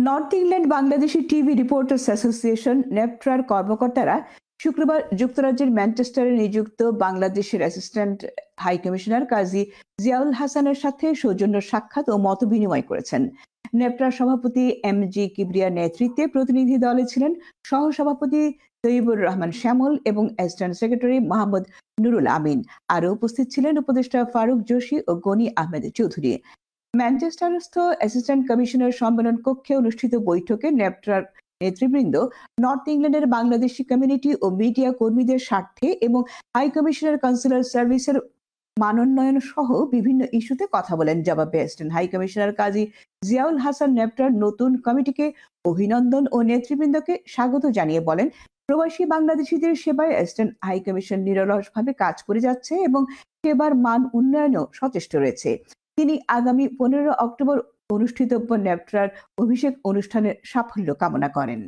North England Bangladeshi TV reporters association নেপট্রার কর্মকর্তারা শুক্রবার যুক্তরাজ্যের ম্যানচেস্টারে নিযুক্ত বাংলাদেশের assistant high commissioner Kazi Ziaul হাসানের সাথে সৌজন্য সাক্ষাৎ ও মত বিনিময় করেছেন। নেপট্রার সভাপতি এম জি কিবরিয়ার নেতৃত্বে প্রতিনিধি দলে ছিলেন সহসভাপতি তৈয়বুর রহমান শ্যামল এবং অ্যাসিস্ট্যান্ট সেক্রেটারি মোহাম্মদ নুরুল আমিন। আরও উপস্থিত ছিলেন উপদেষ্টা ফারুক জোশী ও গনি আহমেদ চৌধুরী। ম্যানচেস্টারস্থ অ্যাসিস্ট্যান্ট কমিশনার সম্মেলন কক্ষে অনুষ্ঠিত বৈঠকে নেপট্রার নেতৃবৃন্দ নর্থ ইংল্যান্ডের বাংলাদেশি কমিউনিটি ও মিডিয়া কর্মীদের স্বার্থে এবং হাই কমিশনার কনসুলার সার্ভিসের মানোন্নয়ন সহ বিভিন্ন ইস্যুতে কথা বলেন। জবাবে assistant high commissioner Kazi Ziaul Hasan নেপট্রার নতুন কমিটিকে অভিনন্দন ও নেতৃবৃন্দকে স্বাগত জানিয়ে বলেন, প্রবাসী বাংলাদেশিদের সেবায় অ্যাসিস্ট্যান্ট হাই কমিশন নিরলসভাবে কাজ করে যাচ্ছে এবং সেবার মান উন্নয়নেও সচেষ্ট রয়েছে। তিনি আগামী 15 অক্টোবর অনুষ্ঠিতব্য নেপট্রার অভিষেক অনুষ্ঠানের সাফল্য কামনা করেন।